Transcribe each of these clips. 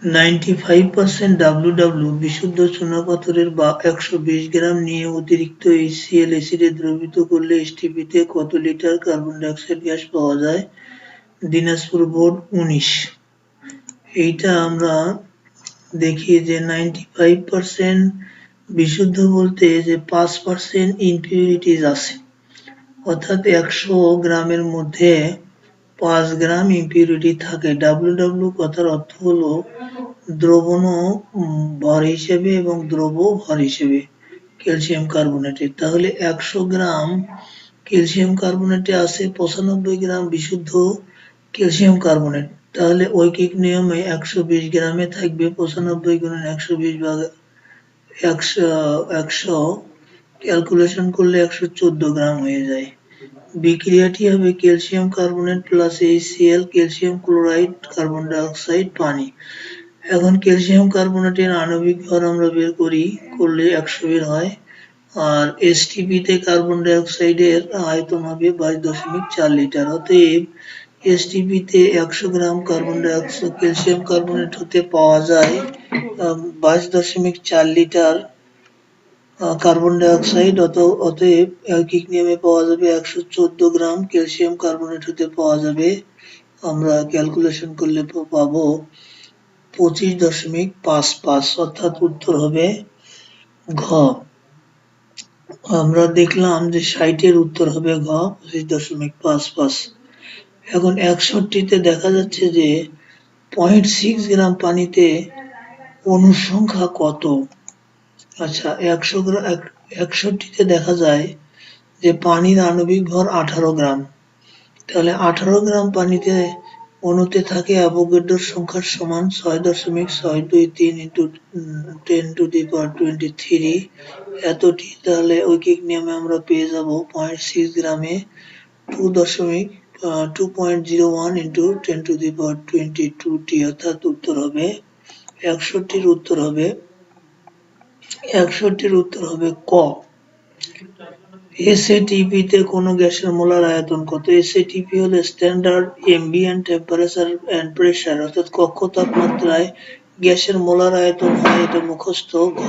95% WW বিশুদ্ধ চুনাপাথরের বা 120 গ্রাম নিয়ে অতিরিক্ত HCl অ্যাসিডে দ্রবীভূত করলে STP-তে কত litre carbon die oxide gas পাওয়া যায়? দিনাজপুর বোর্ড 19। এইটা আমরা দেখি যে 95% বিশুদ্ধ বলতে যে 5% ইমপিউরিটিজ আছে, অর্থাৎ 100 গ্রামের মধ্যে 5 গ্রাম ইমপিউরিটি থাকে। WW কথার অর্থ হলো দ্রবণ ভর হিসেবে এবং দ্রব ভর হিসেবে ক্যালসিয়াম কার্বনেটে। তাহলে 100 গ্রাম ক্যালসিয়াম কার্বনেটে আছে 95 গ্রাম বিশুদ্ধ ক্যালসিয়াম কার্বনেট। তাহলে ঐকিক নিয়মে 120 গ্রামে থাকবে 95 গুণন 120 ভাগ 100 ক্যালকুলেশন করলে 114 গ্রাম হয়ে যায়। বিক্রিয়াটি হবে calcium carbonate plus HCl, calcium chloride, carbon dioxide, পানি। এখন ক্যালসিয়াম কার্বনেটের আণবিক ভর আমরা বের করলে 100 বের হয়, আর STP-তে কার্বন ডাই অক্সাইডের আয়তন হবে 22.4 লিটার। অতএব STP-তে 100 গ্রাম carbon die oxide calcium carbonate হতে পাওয়া যায় 22.4 লিটার কার্বন ডাই অক্সাইড। অতএব ঐকিক নিয়মে পাওয়া যাবে 114 গ্রাম ক্যালসিয়াম কার্বনেট হতে পাওয়া যাবে। আমরা ক্যালকুলেশন করলে পাবো 25.55, অর্থাৎ উত্তর হবে ঘ। আমরা দেখলাম যে 60-এর উত্তর হবে ঘ, 25.55। এখন 61-তে দেখা যাচ্ছে যে 0.6 গ্রাম পানিতে অণুর সংখ্যা কত? আচ্ছা, 61-তে দেখা যায় যে পানির আণবিক ভর 18 গ্রাম। তাহলে 18 গ্রাম পানিতে অণুতে থাকে অ্যাভোগাড্রোর সংখ্যার সমান 6.623 ইন্টু 10⁻23 এতটি। তাহলে ঐকিক নিয়মে আমরা পেয়ে যাব 0.6 গ্রামে 2.01 ইন্টু 10⁻22টি, অর্থাৎ উত্তর হবে 61-টির উত্তর হবে ক। SATP-তে কোন গ্যাসের মোলার আয়তন কত? SATP হলো standard ambient temperature and pressure, অর্থাৎ কক্ষ তাপমাত্রায় গ্যাসের মোলার আয়তন হয়, এটা মুখস্থ। ঘ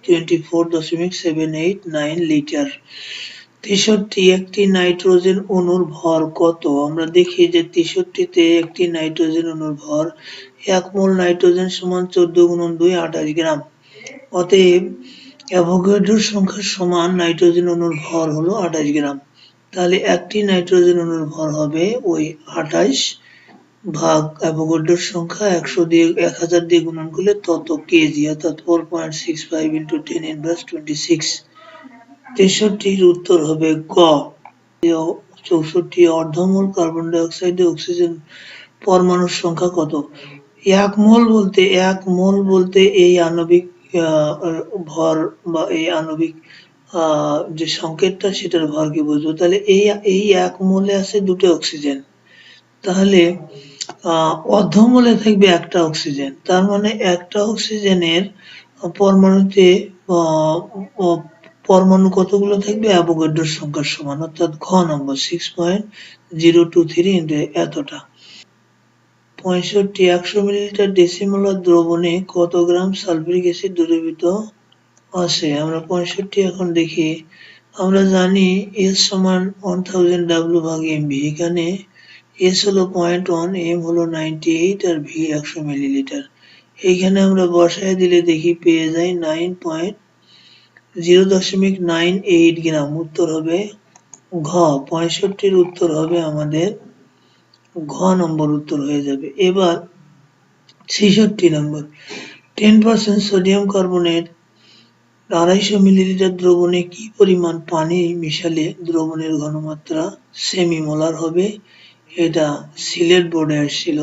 24.789 লিটার। 63 একটি নাইট্রোজেন অণুর ভর কত? আমরা দেখি যে 63-তে একটি নাইট্রোজেন অণুর ভর 1 মোল নাইট্রোজেন সমান 14 গুণন 2 28 গ্রাম। অতএব অ্যাভোগাড্রোর সংখ্যার সমান নাইট্রোজেন অণুর ভর হলো 28 গ্রাম। তাহলে একটি নাইট্রোজেন অণুর ভর হবে ওই 28 ভাগ অ্যাভোগাড্রোর সংখ্যা 1000 দিয়ে গুণন করলে তত কেজি, অর্থাৎ 4.65 ইন্টু 10⁻26। 63-র উত্তর হবে গ। 64 অর্ধমোল কার্বন ডাই অক্সাইডে অক্সিজেন পরমাণুর সংখ্যা কত? 1 মোল বলতে এই আণবিক ভর বা এই আণবিক যে সংকেতটা সেটার ভরকে বুঝবো। তাহলে এই 1 মোলে আছে 2টা অক্সিজেন, তাহলে অর্ধমোলে থাকবে একটা অক্সিজেন। তার মানে একটা অক্সিজেনের পরমাণুতে পরমাণু কতগুলো থাকবে? অ্যাভোগাড্রোর সংখ্যার সমান, অর্থাৎ ঘ নম্বর 6.023 ইন্টু এতটা। 65 100 মিলিলিটার ডেসিমোলার দ্রবণে কত গ্রাম সালফিউরিক অ্যাসিড দ্রবীভূত আছে? আমরা 65 এখন দেখি। আমরা জানি S সমান 1000 W ভাগ MV। এখানে S হলো 0.1, M হলো 98 আর V 100 মিলিলিটার। এইখানে আমরা বসায় দিলে দেখি পেয়ে যাই 0.98 গ্রাম। উত্তর হবে ঘ। 65-র উত্তর হবে আমাদের ঘ নম্বর উত্তর হয়ে যাবে। এবার 66 নম্বর, 10% সোডিয়াম কার্বনেট 250 মিলিলিটার দ্রবণে কি পরিমাণ পানি মিশালে দ্রবণের ঘনমাত্রা সেমিমোলার হবে? এটা সিলেট বোর্ডে আসছিল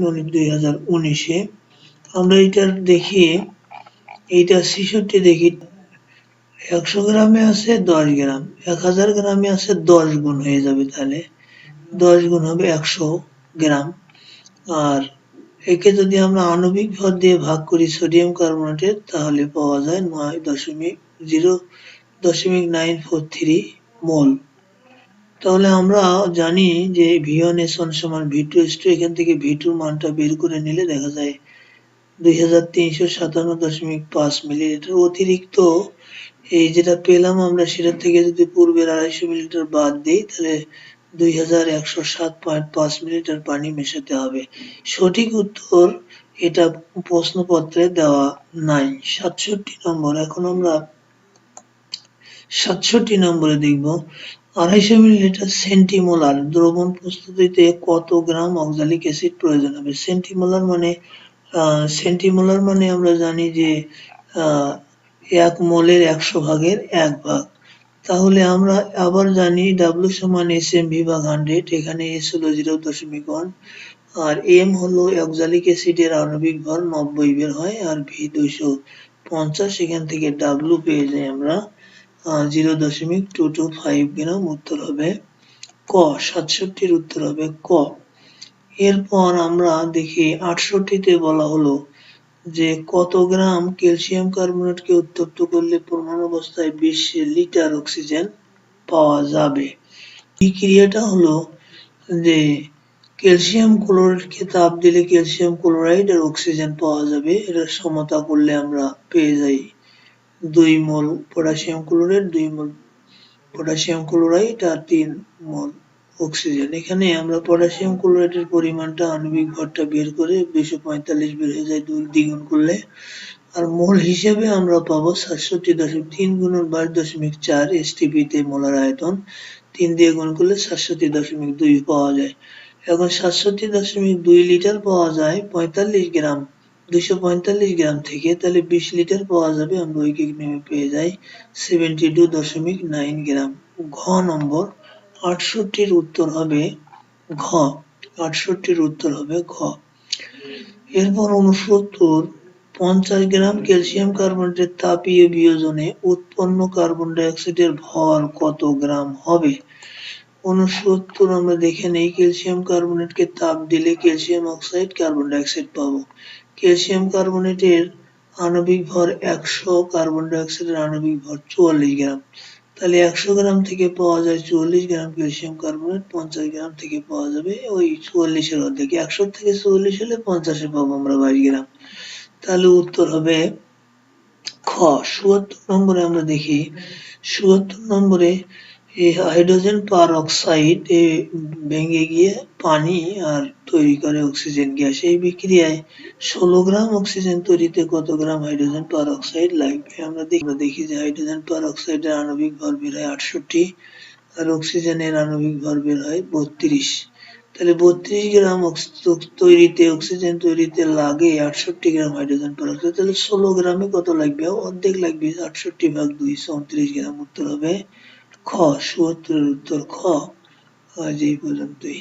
2019-এ। আমরা এটার দেখি, এইটা 66 দেখি। 100 গ্রামে আছে 10 গ্রাম, 1000 গ্রামে আছে 10 গুণ হয়ে যাবে, তাহলে 10 গুণ হবে 100 গ্রাম। আর একে যদি আমরা আণবিক ভর দিয়ে ভাগ করি সোডিয়াম কার্বনেটের, তাহলে পাওয়া যায় 9.0.943 মোল। তাহলে আমরা জানি যে V1S1 সমান V2S2, এখান থেকে V2 মানটা বের করে নিলে দেখা যায় 2357.5 মিলিলিটার। অতিরিক্ত এই যেটা পেলাম আমরা সেটা থেকে যদি পূর্বের 250 মিলিলিটার বাদ দিই তাহলে 2107.5 মিলিলিটার পানি মেশাতে হবে। সঠিক উত্তর এটা প্রশ্নপত্রে দেওয়া নাই। 67 নম্বর। এখন আমরা 67 নম্বরে দেখব 250 মিলিলিটার সেন্টিমোলার দ্রবণ প্রস্তুতিতে কত গ্রাম অক্সালিক অ্যাসিড প্রয়োজন হবে। সেন্টিমোলার মানে আমরা জানি যে 1 মোলের 100 ভাগের 1 ভাগ। তাহলে আমরা আবার জানি W সমান SMV ভাগ 100, এখানে S হলো 0.1 আর M হলো অক্সালিক অ্যাসিডের আণবিক ভর 90 বের হয় আর V 250, এখান থেকে W পেয়ে যাই আমরা 0.225 গ্রাম। উত্তর হবে ক। 67 উত্তর হবে ক। এরপর আমরা দেখি 68-তে বলা হলো যে কত গ্রাম ক্যালসিয়াম কার্বনেটকে উত্তপ্ত করলে প্রমাণ অবস্থায় 20 লিটার অক্সিজেন পাওয়া যাবে। এই ক্রিয়াটা হলো যে ক্যালসিয়াম ক্লোরাইডকে তাপ দিলে ক্যালসিয়াম ক্লোরাইড আর অক্সিজেন পাওয়া যাবে। এটা সমতা করলে আমরা পেয়ে যাই 2 mole potassium chloride, 2 mole potassium chloride আর 3 মোল অক্সিজেন। এখানে আমরা পটাশিয়াম ক্লোরাইডের পরিমাণটা আণবিক ভরটা বের করে 245 বের হয়ে যায় 2 দ্বিগুণ করলে, আর মোল হিসেবে আমরা পাবো 67.3 গুণন 22.4 STP তে মোলার আয়তন 3 দিয়ে গুণ করলে 67.2 পাওয়া যায়। এখন 67.2 লিটার পাওয়া যায় 45 গ্রাম 245 গ্রাম থেকে, তাহলে 20 লিটার পাওয়া যাবে। আমরা ঐকিক নিয়মে পেয়ে যাই 72.9 গ্রাম। ঘ নম্বর 68-র উত্তর হবে ঘ। 68-র উত্তর হবে ঘ। এরপর 69 50 গ্রাম ক্যালসিয়াম কার্বনেটের তাপীয় বিয়োজনে উৎপন্ন কার্বন ডাই অক্সাইডের ভর কত গ্রাম হবে। 69 আমরা দেখে নেই, ক্যালসিয়াম কার্বনেটকে তাপ দিলে calcium oxide carbon die oxide পাবো। ক্যালসিয়াম কার্বনেটের আণবিক ভর 100, কার্বন ডাই অক্সাইডের আণবিক ভর 44 গ্রাম। তাহলে 100 গ্রাম থেকে পাওয়া যায় 44 গ্রাম ক্যালসিয়াম কার্বনেট, 50 গ্রাম থেকে পাওয়া যাবে ওই 44-এর অর্ধেক। 100 থেকে 44 হলে 50-এ পাবো আমরা 22 গ্রাম। তাহলে উত্তর হবে খ। ৭৪ নম্বরে আমরা দেখি ৭৪ নম্বরে হাইড্রোজেন পার অক্সাইড ভেঙে গিয়ে পানি আর তৈরি করে অক্সিজেন গ্যাস। এই বিক্রিয়ায় 16 গ্রাম অক্সিজেন তৈরিতে কত গ্রাম হাইড্রোজেন পার অক্সাইড লাগবে। আমরা দেখি যে হাইড্রোজেন পার অক্সাইডের আণবিক ভর বের হয় 68 আর অক্সিজেনের আণবিক ভর বের হয় 32। তাহলে 32 গ্রাম অক্সিজেন তৈরিতে লাগে 68 গ্রাম হাইড্রোজেন পার অক্সাইড। তাহলে 16 গ্রামে কত লাগবে, অর্ধেক লাগবে 68 ভাগ 2 34 গ্রাম। উত্তর হবে খ। ৭৪-এর উত্তর খ। আজ এই পর্যন্তই।